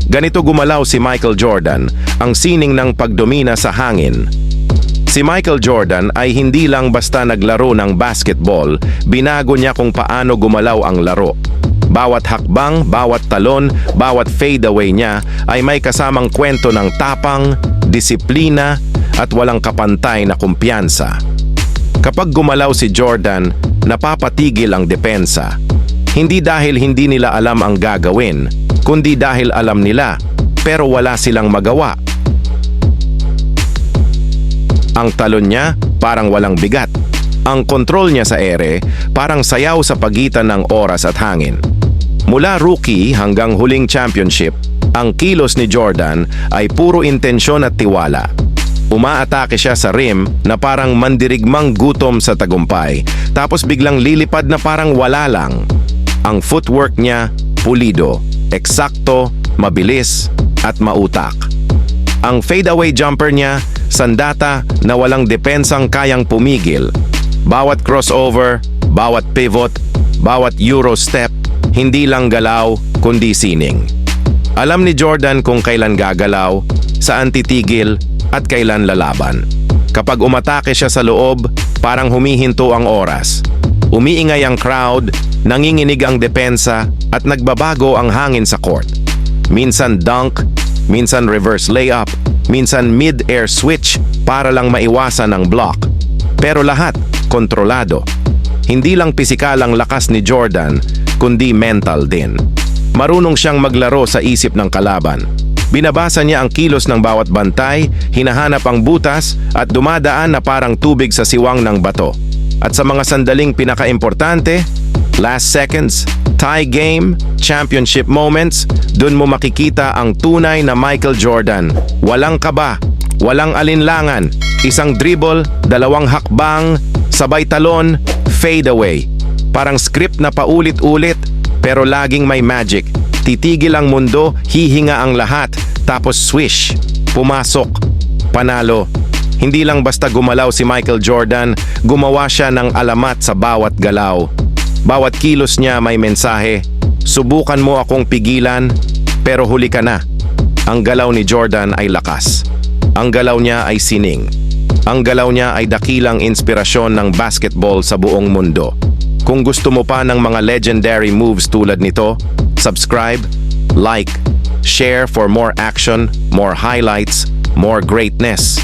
Ganito gumalaw si Michael Jordan, ang sining ng pagdomina sa hangin. Si Michael Jordan ay hindi lang basta naglaro ng basketball, binago niya kung paano gumalaw ang laro. Bawat hakbang, bawat talon, bawat fadeaway niya ay may kasamang kwento ng tapang, disiplina at walang kapantay na kumpiyansa. Kapag gumalaw si Jordan, napapatigil ang depensa. Hindi dahil hindi nila alam ang gagawin, kundi dahil alam nila, pero wala silang magawa. Ang talon niya parang walang bigat. Ang kontrol niya sa ere parang sayaw sa pagitan ng oras at hangin. Mula rookie hanggang huling championship, ang kilos ni Jordan ay puro intensyon at tiwala. Umaatake siya sa rim na parang mandirigmang gutom sa tagumpay, tapos biglang lilipad na parang wala lang. Ang footwork niya, pulido, eksakto, mabilis, at mautak. Ang fadeaway jumper niya, sandata na walang depensang kayang pumigil. Bawat crossover, bawat pivot, bawat euro step, hindi lang galaw, kundi sining. Alam ni Jordan kung kailan gagalaw, saan titigil, at kailan lalaban. Kapag umatake siya sa loob, parang humihinto ang oras. Umiingay ang crowd, nanginginig ang depensa, at nagbabago ang hangin sa court. Minsan dunk, minsan reverse layup, minsan mid-air switch para lang maiwasan ang block. Pero lahat, kontrolado. Hindi lang pisikal ang lakas ni Jordan, kundi mental din. Marunong siyang maglaro sa isip ng kalaban. Binabasa niya ang kilos ng bawat bantay, hinahanap ang butas, at dumadaan na parang tubig sa siwang ng bato. At sa mga sandaling pinakaimportante, last seconds, tie game, championship moments, dun mo makikita ang tunay na Michael Jordan. Walang kaba, walang alinlangan, isang dribble, dalawang hakbang, sabay talon, fade away. Parang script na paulit-ulit, pero laging may magic. Titigil ang mundo, hihinga ang lahat, tapos swish, pumasok, panalo. Hindi lang basta gumalaw si Michael Jordan, gumawa siya ng alamat sa bawat galaw. Bawat kilos niya may mensahe. Subukan mo akong pigilan, pero huli ka na. Ang galaw ni Jordan ay lakas. Ang galaw niya ay sining. Ang galaw niya ay dakilang inspirasyon ng basketball sa buong mundo. Kung gusto mo pa ng mga legendary moves tulad nito, subscribe, like, share for more action, more highlights, more greatness.